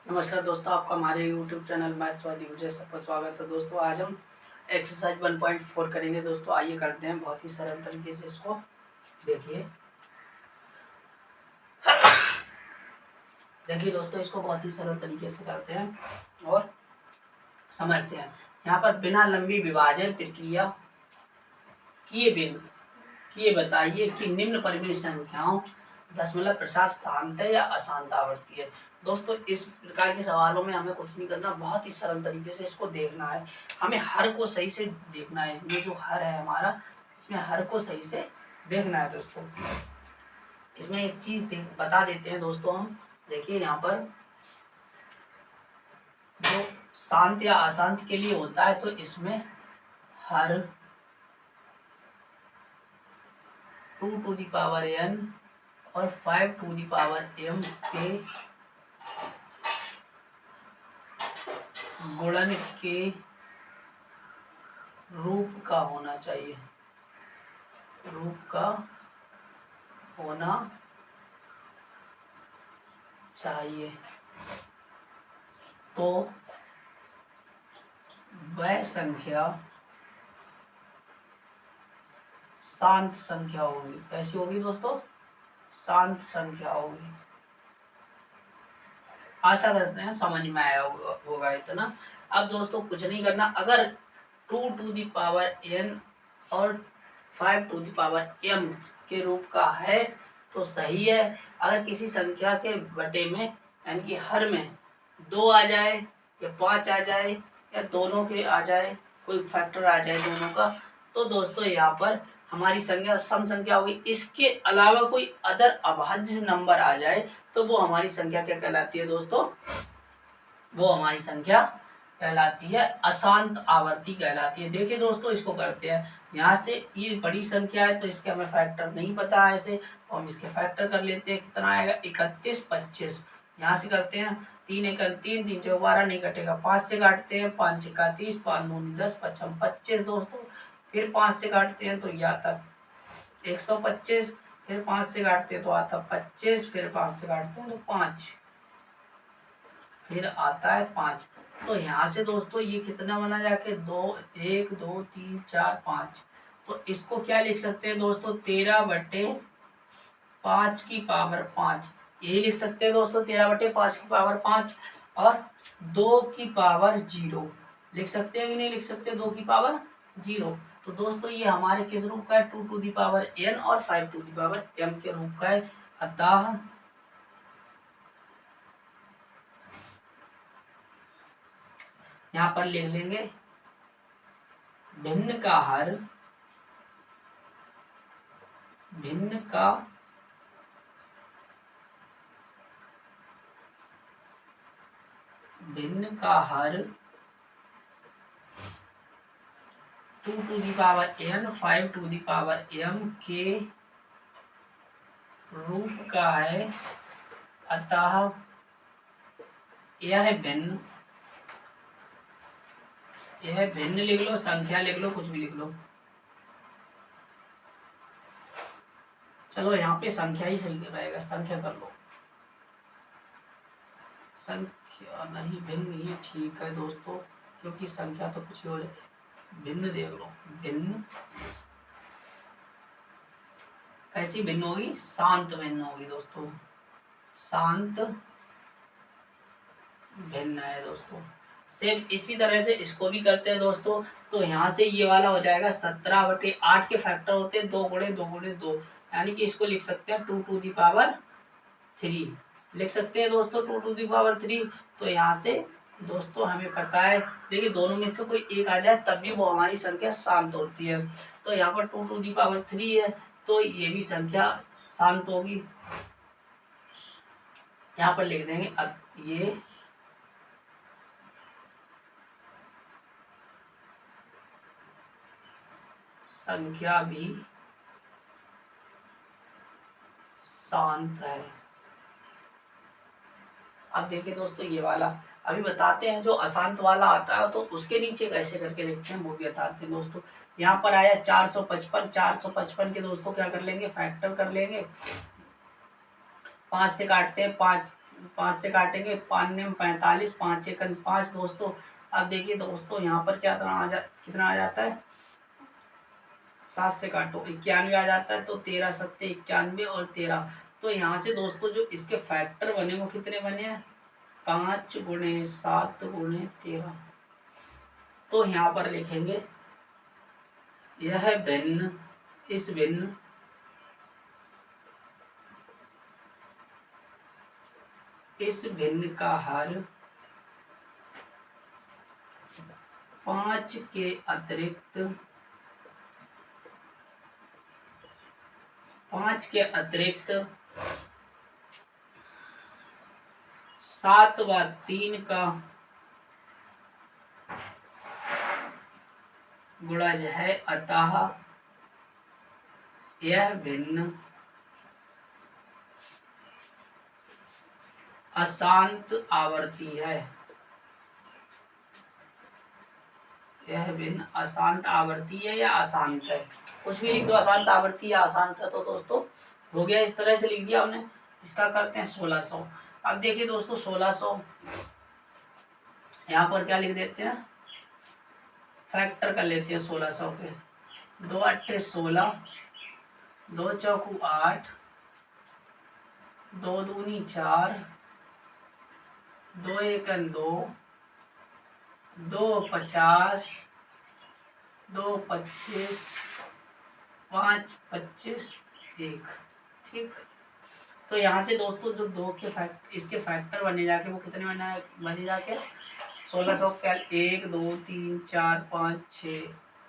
नमस्कार दोस्तों, आपका हमारे YouTube चैनल मैथ्सवादी विजय सबका स्वागत है। दोस्तों आज हम एक्सरसाइज 1.4 करेंगे। दोस्तों आइए करते हैं बहुत ही सरल तरीके से इसको। देखिए दोस्तों, इसको बहुत ही सरल तरीके से करते हैं और समझते हैं। यहाँ पर बिना लंबी विभाजन प्रक्रिया किए बताइए कि निम्न परिमेय संख्याओं दशमलव प्रसार शांत है या अशांत आवर्ती है। दोस्तों इस प्रकार के सवालों में हमें कुछ नहीं करना, बहुत ही सरल तरीके से इसको देखना है। हमें हर को सही से देखना है। इसमें जो हर है हमारा, इसमें हर को सही से देखना है। दोस्तों इसमें एक चीज बता देते हैं दोस्तों हम। देखिए यहाँ पर जो शांत या अशांत के लिए होता है तो इसमें हर 2 टू दी पावर n और 5 टू दी पावर m के गुणन के रूप का होना चाहिए। तो वह संख्या शांत संख्या होगी। कैसी होगी दोस्तों? शांत संख्या होगी। आशा करते हैं समझ में आया होगा इतना। अब दोस्तों कुछ नहीं करना। अगर 2 टू दी पावर n और 5 टू दी पावर m के रूप का है तो सही है। अगर किसी संख्या के बटे में यानी कि हर में 2 आ जाए या 5 आ जाए या दोनों के आ जाए, कोई फैक्टर आ जाए दोनों का, तो दोस्तों यहाँ पर हमारी संख्या सम संख्या होगी। इसके अलावा कोई अदर अभाज्य नंबर आ जाए तो वो हमारी संख्या क्या कहलाती है दोस्तों? वो हमारी संख्या कहलाती है अशांत आवर्ती कहलाती है। देखिए दोस्तों इसको करते हैं। यहाँ से ये बड़ी संख्या है तो इसके हमें फैक्टर नहीं पता है ऐसे, तो हम इसके फैक्टर कर लेते हैं। कितना आएगा? 31, 25। यहाँ से करते हैं 3 1 3, 3 4 12 नहीं कटेगा। 5 से काटते हैं 5 6 30, 5 9 10, 55 25 दोस्तों। फिर 5 से काटते हैं तो यह आता 125। फिर 5 से काटते हैं तो आता 25। फिर 5 से काटते हैं तो 5, फिर आता है 5। तो यहाँ से दोस्तों ये कितना बना जाके 2 1 2 3 4 5। तो इसको क्या लिख सकते हैं दोस्तों? 13/5 की पावर 5। यही लिख सकते हैं दोस्तों, 13/5 की पावर 5। और 2 की पावर 0 लिख सकते हैं कि नहीं लिख सकते? 2 की पावर 0। तो दोस्तों ये हमारे किस रूप का है? 2 टू दी पावर n और 5 टू दी पावर m के रूप का है। अतः यहाँ पर लिख लेंगे भिन्न का हर two to the power n 5 to the power m के रूप का है। अतः यह भिन्न लिख लो, संख्या लिख लो, कुछ भी लिख लो। चलो यहाँ पे संख्या ही सही रहेगा, संख्या कर लो। संख्या नहीं, भिन्न ही ठीक है दोस्तों, क्योंकि संख्या तो कुछ और है। भिन्न देख लो। भिन्न कैसी भिन्न होगी? शांत भिन्न होगी दोस्तों। शांत भिन्न है दोस्तों। सेम इसी तरह से इसको भी करते हैं दोस्तों। तो यहाँ से ये वाला हो जाएगा 17/8 के फैक्टर होते हैं 2 गुणे 2 गुणे 2, यानी कि इसको लिख सकते हैं 2 टू दी पावर 3 लिख सकते हैं दोस्तों, 2 टू दी पावर 3। तो यहाँ से दोस्तों हमें पता है, देखिए दोनों में से कोई एक आ जाए तब भी वो हमारी संख्या शांत होती है। तो यहाँ पर 2 टू दी पावर 3 है तो ये भी संख्या शांत होगी। यहाँ पर लिख देंगे अब ये संख्या भी शांत है। अब देखिए दोस्तों ये वाला अभी बताते हैं। जो अशांत वाला आता है तो उसके नीचे कैसे करके लिखते हैं वो भी बताते हैं दोस्तों। यहाँ पर आया 455 के दोस्तों क्या कर लेंगे? फैक्टर कर लेंगे। 5 से काटते हैं 5 5 से काटेंगे, 5 में 45, 5 एकन 5 दोस्तों। अब देखिए दोस्तों यहाँ पर कितना आ जाता है, 7 से काटो 91 आ जाता है, तो 13 सत्ते 91 और 13। तो यहाँ से दोस्तों जो इसके फैक्टर बने वो कितने बने हैं, 5 गुणे 7 गुणे 13। तो यहाँ पर लिखेंगे यह भिन्न, इस भिन्न का हर 5 के अतिरिक्त 7/3 का गुणज है, अतः यह भिन्न अशांत आवर्ती है। यह भिन्न अशांत आवर्ती है या अशांत है, कुछ भी लिख दो, अशांत आवर्ती या अशांत है। तो दोस्तों हो गया, इस तरह से लिख दिया हमने। इसका करते हैं 1600। अब देखिए दोस्तों 1600 यहाँ पर क्या लिख देते हैं, फैक्टर कर लेते हैं 1600 के। 2 अट्ठे 16, 2 चौकू 8, 2 दूनी 4, 2 एकन 2, 2 50, 2 25, 5 25 1। ठीक, तो यहाँ से दोस्तों जो 2 के इसके फैक्टर बने जाके वो कितने बने जाके 1600 का 1 2 3 4 5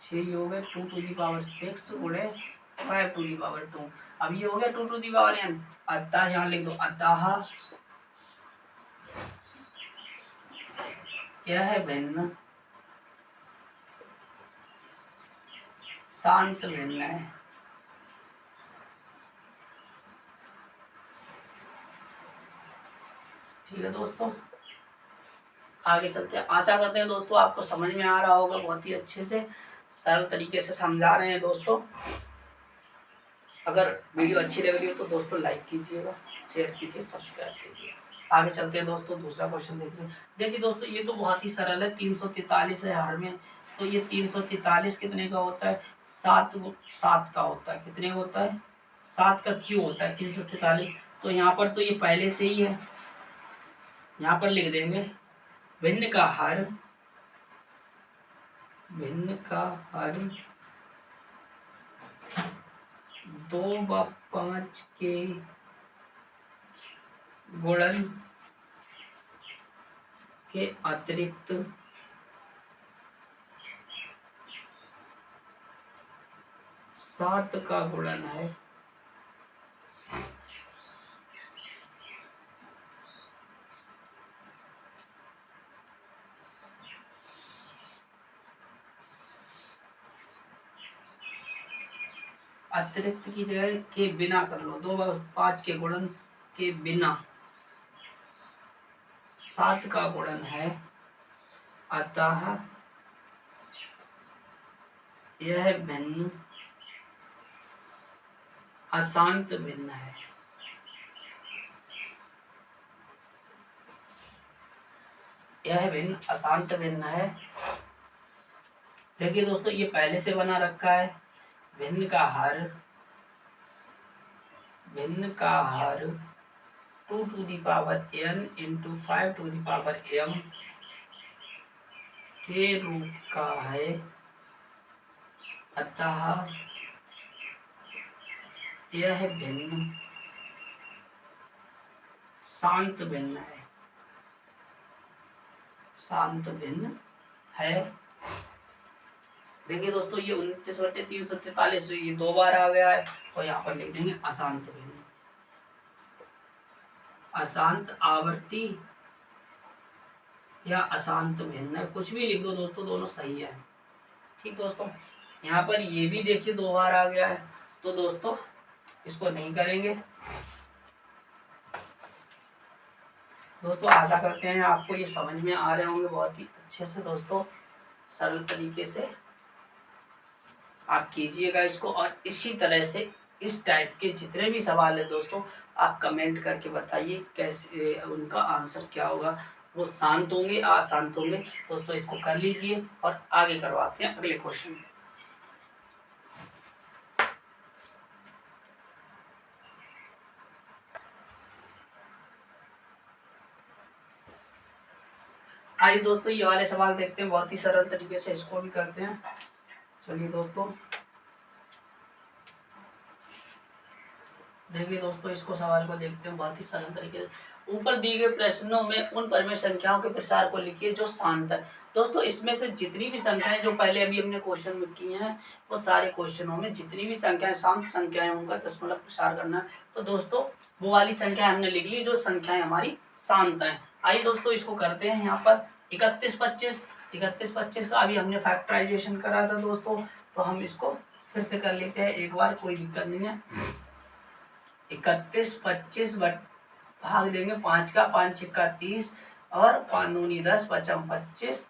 6 हो गए 2 टू दी पावर 6 गुणे 5 टू दी पावर 2। अब ये हो गया 2 टू दी पावर n। अतः यहाँ लिख दो, अतः यह भिन्न शांत भिन्न है। ठीक है दोस्तों, आगे चलते हैं। आशा करते हैं दोस्तों आपको समझ में आ रहा होगा, बहुत ही अच्छे से सरल तरीके से समझा रहे हैं दोस्तों। अगर वीडियो अच्छी लग रही हो तो दोस्तों लाइक कीजिएगा, शेयर कीजिए, सब्सक्राइब कीजिए। आगे चलते हैं दोस्तों, दूसरा क्वेश्चन देखते हैं। देखिए दोस्तों ये तो बहुत ही सरल है, 343 है हर में। तो ये 343 कितने का होता है, 7 का होता है। कितने का होता है, 7 का क्यों होता है 343। तो यहाँ पर तो ये पहले से ही है, यहाँ पर लिख देंगे भिन्न का हर 2/5 के गुणन के अतिरिक्त 7 का गुणन है। अतिरिक्त की जगह के बिना कर लो, 2/5 के गुणन के बिना 7 का गुणन है, अतः यह भिन्न अशांत भिन्न है। यह भिन्न अशांत भिन्न है। देखिए दोस्तों ये पहले से बना रखा है, भिन्न का हर 2 to the power n into 5 to the power m के रूप का है, अतः यह भिन्न शांत भिन्न है। शांत भिन्न है। देखिए दोस्तों ये 29/343 ये 2 बार आ गया है, तो यहाँ पर लिख देंगे अशांत भिन्न। अशांत आवर्ती या अशांत भिन्न, कुछ भी लिख दो दोस्तों, दोनों सही है। ठीक दोस्तों, यहाँ पर ये भी देखिए 2 बार आ गया है, तो दोस्तों इसको नहीं करेंगे। दोस्तों आशा करते हैं आपको ये समझ में आ रहे होंगे बहुत ही अच्छे से दोस्तों, सरल तरीके से आप कीजिएगा इसको। और इसी तरह से इस टाइप के जितने भी सवाल है दोस्तों आप कमेंट करके बताइए कैसे उनका आंसर क्या होगा। वो शांत होंगे अशांत होंगे। दोस्तों इसको कर लीजिए और आगे करवाते हैं अगले क्वेश्चन। आइए दोस्तों ये वाले सवाल देखते हैं, बहुत ही सरल तरीके से इसको भी करते हैं। चलिए दोस्तों देखिए दोस्तों इसको सवाल को देखते हैं बहुत ही सरल तरीके से। ऊपर दिए गए प्रश्नों में उन परिमेय संख्याओं के प्रसार को लिखिए जो शांत है। दोस्तों इसमें से जितनी भी संख्याएं जो पहले अभी हमने क्वेश्चन में की हैं वो सारे क्वेश्चनों में जितनी भी संख्याएं शांत संख्याएं उनका दशमलव प्रसार करना है। तो दोस्तों वो वाली संख्या हमने लिख ली जो संख्याएं हमारी शांत हैं। आइए दोस्तों इसको करते हैं। यहाँ पर 31-25 का अभी हमने फैक्टराइजेशन करा था दोस्तों, तो हम इसको फिर से कर लेते हैं एक बार, कोई दिक्कत नहीं है। 31-25 भाग देंगे 5 का, 5 का 30 और 5 दूनी 10 पचम 25।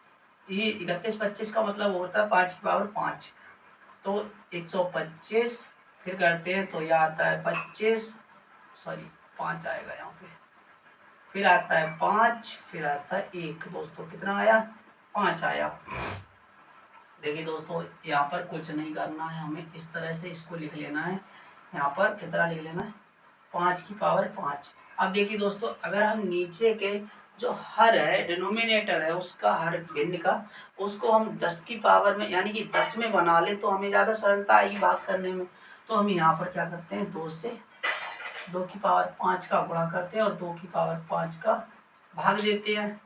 ये 31-25 का मतलब होता है 5 की पावर 5, तो 125। फिर करते हैं तो यह आता है 25, सॉरी 5 आएगा यहाँ पे, फिर आता है 5, फिर आता है 1। दोस्तों कितना आया? 5 आया। देखिए दोस्तों यहाँ पर कुछ नहीं करना है, हमें इस तरह से इसको लिख लेना है। यहाँ पर कितना लिख लेना है? 5 की पावर 5। अब देखिए दोस्तों अगर हम नीचे के जो हर है डिनोमिनेटर है उसका हर भिन्न का उसको हम 10 की पावर में यानी कि 10 में बना ले तो हमें ज़्यादा सरलता आएगी भाग करने में। तो हम यहाँ पर क्या करते हैं 2 से 2 की पावर 5 का गुणा करते हैं और 2 की पावर 5 का भाग देते हैं।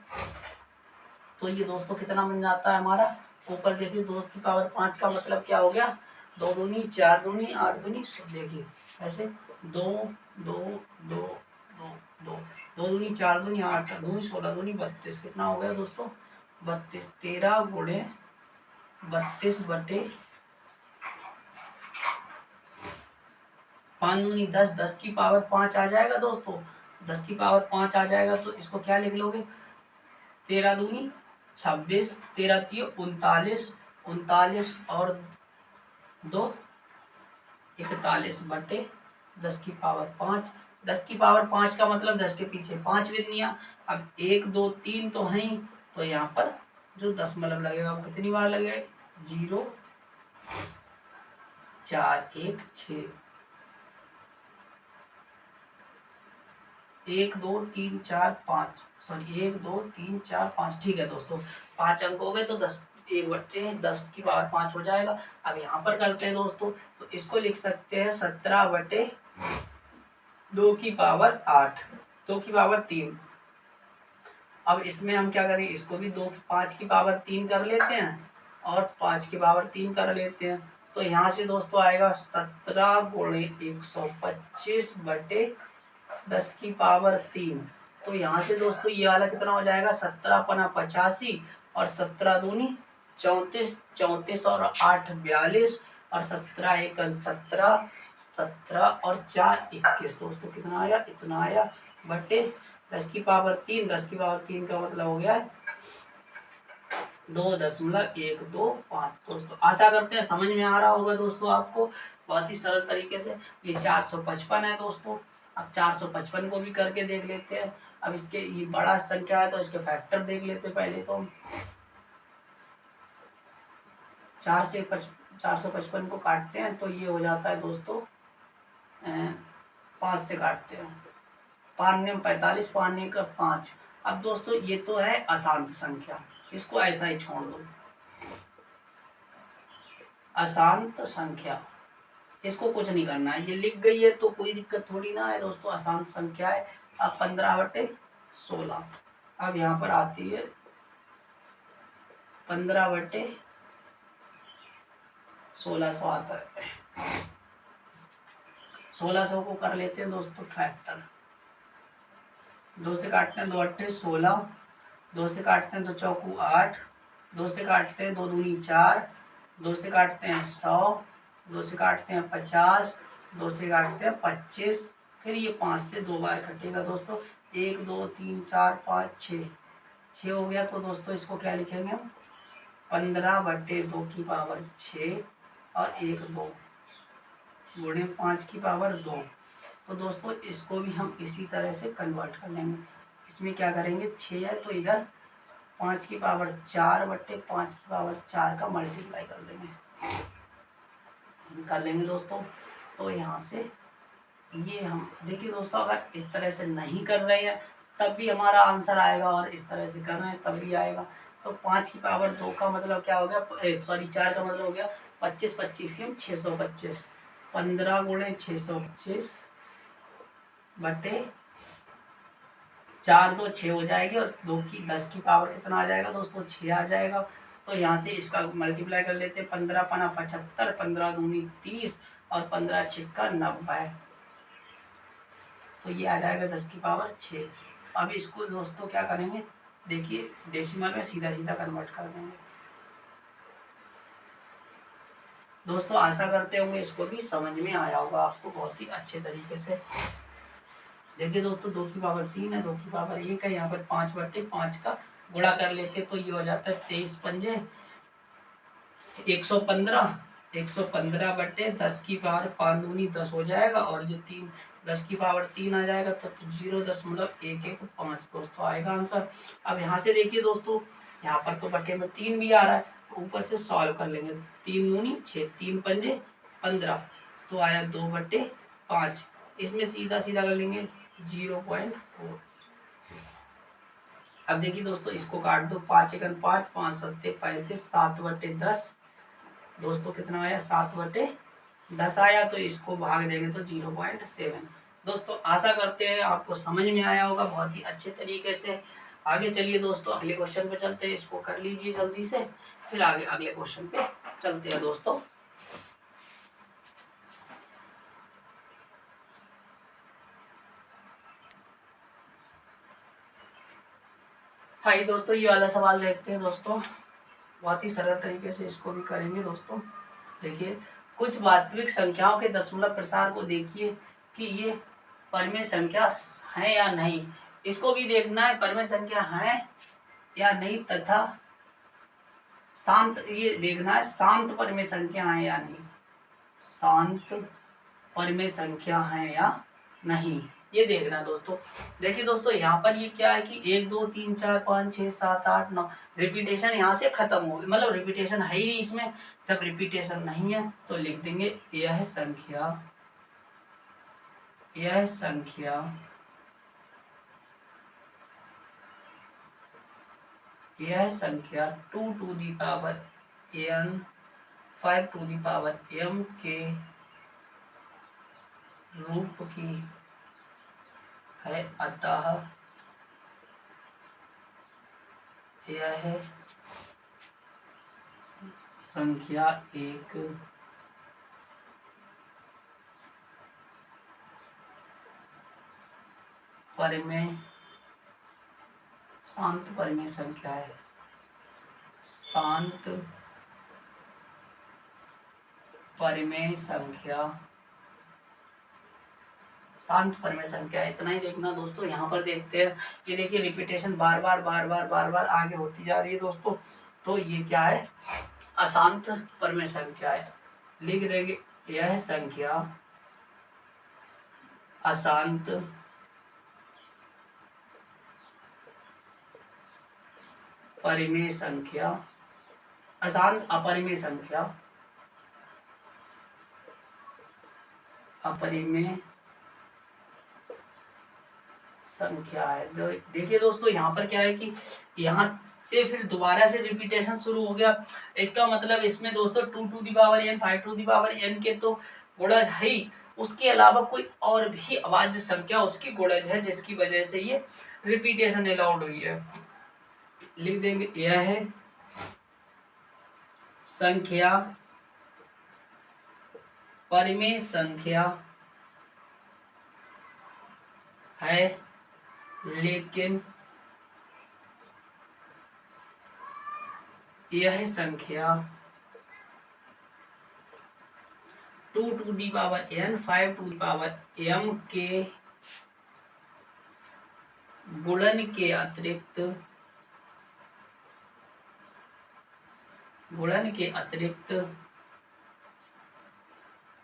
तो ये दोस्तों कितना बन जाता है हमारा? ऊपर देखिए 2 की पावर 5 का मतलब क्या हो गया? 2 दूनी 4 दूनी 8 दूनी, देखिए ऐसे 2 2 2 2 2 2 दूनी 4 दूनी 8 दूनी 16 दूनी 32। कितना हो गया दोस्तों? 32। 13 गुणे 32 बटे 5 दूनी 10, 10 की पावर 5 आ जाएगा दोस्तों। 10 की पावर 5 आ जाएगा तो इसको क्या लिख लोगे? 13 दूनी 26, 13 तीय 39, 39 और 2 41 बटे 10 की पावर 5। 10 की पावर 5 का मतलब 10 के पीछे 5 विधियां। अब 1 2 3 तो है ही, तो यहाँ पर जो दशमलव लगेगा वो कितनी बार लगेगा? 0 4 1 6 1 2 3 4 5, सॉरी 1 2 3 4 5। ठीक है दोस्तों 5 अंक हो गए तो 10 1 बटे 10 की पावर 5 हो जाएगा। अब यहाँ पर करते हैं दोस्तों, तो इसको लिख सकते हैं 17 बटे 2 की पावर 8, 2 की पावर 3। अब इसमें हम क्या करें, इसको भी 5 की पावर 3 कर लेते हैं और 5 की पावर 3 कर लेते हैं। तो यहाँ से दोस्तों आएगा 17 गुणे 125 बटे 10 की पावर 3। तो यहाँ से दोस्तों ये वाला कितना हो जाएगा? 17 पना 85 और 17 दूनी 34, 34 और 8 42 और 17 1 17, 17 और 4 21। दोस्तों कितना आया? इतना आया बटे 10 की पावर 3। 10 की पावर 3 का मतलब हो गया 2.125। दोस्तों आशा करते हैं समझ में आ रहा होगा दोस्तों आपको, बहुत ही सरल तरीके से। ये 455 है दोस्तों। अब 455 को भी करके देख लेते हैं। अब इसके ये बड़ा संख्या है तो इसके फैक्टर देख लेते हैं पहले तो। 455 को काटते हैं तो ये हो जाता है दोस्तों 5 से काटते हैं, 5 ने 45, 5 ने का 5। अब दोस्तों ये तो है अशांत संख्या, इसको ऐसा ही छोड़ दो। अशांत संख्या इसको कुछ नहीं करना है, ये लिख गई है तो कोई दिक्कत थोड़ी ना है दोस्तों। अशांत संख्या है। अब 15 बटे 16। अब यहाँ पर आती है 15 बटे 1600 आता है। 1600 को कर लेते हैं दोस्तों फैक्टर। 2 से काटते हैं 2 अट्ठे 16, 2 से काटते हैं 2 चौकू 8, 2 से काटते हैं 2 दूनी 4, 2 से काटते हैं 100, 2 से काटते हैं 50, 2 से काटते हैं 25। फिर ये 5 से 2 बार कटेगा दोस्तों। 1 2 3 4 5 6, 6 हो गया। तो दोस्तों इसको क्या लिखेंगे हम? 15 बटे 2 की पावर 6 और 1 2 गुणे 5 की पावर 2। तो दोस्तों इसको भी हम इसी तरह से कन्वर्ट कर लेंगे। इसमें क्या करेंगे, 6 है तो इधर 5 की पावर 4 बट्टे 5 की पावर 4 का मल्टीप्लाई कर लेंगे दोस्तों। तो यहाँ से ये हम देखिए दोस्तों, अगर इस तरह से नहीं कर रहे हैं तब भी हमारा आंसर आएगा, और इस तरह से कर रहे हैं तब भी आएगा। तो 5 की पावर 2 का मतलब क्या हो गया, सॉरी 4 का मतलब हो गया 25, 25 की 625, 15 गुणे 625 बटे 4, 2 6 हो जाएगी, और 2 की 10 की पावर कितना आ जाएगा दोस्तों, 6 आ जाएगा। तो यहाँ से इसका मल्टीप्लाई कर लेते हैं, 15 पना 75, 15 दूनी 30 और 15 छिक्का 90। तो ये आ जाएगा 10 की पावर 6। अब इसको दोस्तों क्या करेंगे, देखिए डेसिमल में सीधा सीधा कन्वर्ट कर देंगे। दोस्तों आशा करते होंगे इसको भी समझ में आया होगा आपको बहुत ही अच्छे तरीके से। देखिए दोस्तों 2 की पावर 3 है, 2 की पावर 1 है, यहाँ पर 5 बटे 5 का गुणा कर लेते तो ये हो जाता है 23 पंजे 115, 115 बटे 10 की पावर 5 दूनी 10 हो जाएगा, और ये 3 10 की पावर 3 आ जाएगा, तो 0.115 दोस्तों आएगा आंसर। अब यहाँ से देखिए दोस्तों, यहाँ पर तो बटे में 3 भी आ रहा है, तो ऊपर से सॉल्व कर लेंगे। 3 दूनी 6, 3 पंजे 15, तो आया 2/5। इसमें सीधा सीधा कर लेंगे 0.4। अब देखिए दोस्तों इसको काट दो, 5 एकन 5, 5 सत्ते 35, 7/10 दोस्तों कितना आया, 7/10 आया। तो इसको भाग देंगे तो 0.7। दोस्तों आशा करते हैं आपको समझ में आया होगा बहुत ही अच्छे तरीके से। आगे चलिए दोस्तों अगले क्वेश्चन पे चलते हैं, इसको कर लीजिए जल्दी से, फिर आगे अगले क्वेश्चन पे चलते हैं दोस्तों। हाँ ये दोस्तों ये वाला सवाल देखते हैं दोस्तों, बहुत ही सरल तरीके से इसको भी करेंगे दोस्तों। देखिए कुछ वास्तविक संख्याओं के दशमलव प्रसार को देखिए कि ये परिमेय संख्या है या नहीं। इसको भी देखना है परिमेय संख्या है या नहीं, तथा शांत ये देखना है शांत परिमेय संख्या है या नहीं, शांत परिमेय संख्या है या नहीं, ये देखना दोस्तों। देखिए दोस्तों यहाँ पर ये क्या है कि 1 2 3 4 5 6 7 8 9 रिपीटेशन यहाँ से खत्म हो गई, मतलब रिपीटेशन है ही नहीं इसमें। जब रिपीटेशन नहीं है तो लिख देंगे यह संख्या 2 to the power n 5 to the power m के रूप की है, अतः यह संख्या एक परिमेय शांत परिमेय संख्या है, शांत परिमेय संख्या, शांत परिमेय संख्या। इतना ही देखना दोस्तों। यहाँ पर देखते हैं, ये देखिए रिपीटेशन बार बार आगे होती जा रही है दोस्तों। तो ये क्या है, अशांत परिमेय संख्या है। लिख देंगे यह संख्या अशांत परिमेय संख्या, अशांत अपरिमेय संख्या, अपरिमेय संख्या है। देखिए दोस्तों यहाँ पर क्या है कि यहाँ से फिर दोबारा से रिपीटेशन शुरू हो गया। इसका मतलब इसमें दोस्तों 2 to the power n 5 to the power n के तो गुणज है ही, उसके अलावा कोई और भी अभाज्य संख्या उसकी गुणज है, जिसकी वजह से ये रिपीटेशन अलाउड हुई है। लिख देंगे यह है संख्या परिमेय संख्या है, लेकिन यह संख्या 2 to the power n 5 to the power m के गुणन के अतिरिक्त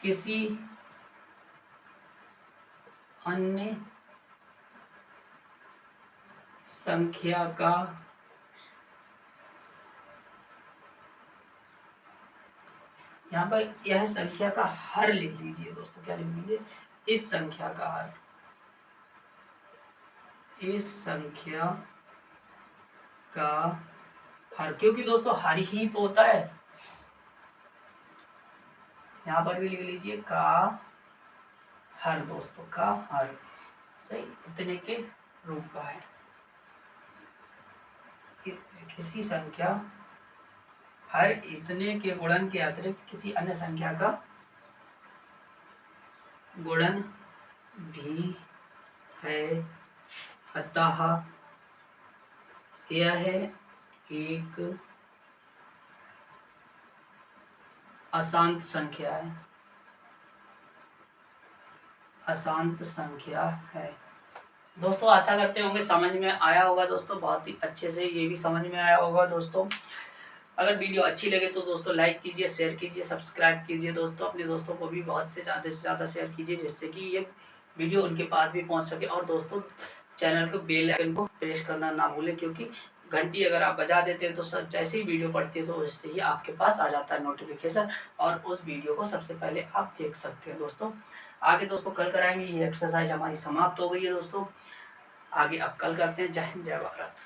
किसी अन्य संख्या का यहाँ पर यह संख्या का हर लिख लीजिए दोस्तों। क्या लिख लीजिए? इस संख्या का हर, इस संख्या का हर, क्योंकि दोस्तों हर ही तो होता है। यहाँ पर भी लिख लीजिए का हर दोस्तों, का हर सही इतने के रूप का है। किसी संख्या हर इतने के गुणन के अतिरिक्त किसी अन्य संख्या का गुणन भी है, अतः यह एक अशांत संख्या है, अशांत संख्या है। दोस्तों आशा करते होंगे समझ में आया होगा दोस्तों, बहुत ही अच्छे से ये भी समझ में आया होगा दोस्तों। अगर वीडियो अच्छी लगे तो दोस्तों लाइक कीजिए, शेयर कीजिए, सब्सक्राइब कीजिए दोस्तों। अपने दोस्तों को भी बहुत से ज़्यादा शेयर कीजिए, जिससे कि ये वीडियो उनके पास भी पहुंच सके। और दोस्तों चैनल को बेल आइकन को प्रेस करना ना भूलें, क्योंकि घंटी अगर आप बजा देते हैं तो सब जैसे ही वीडियो पड़ती है तो उससे ही आपके पास आ जाता है नोटिफिकेशन, और उस वीडियो को सबसे पहले आप देख सकते हैं दोस्तों। आगे दोस्तों कल कराएंगे। ये एक्सरसाइज हमारी समाप्त हो गई है दोस्तों। आगे अब कल करते हैं। जय हिंद, जय भारत।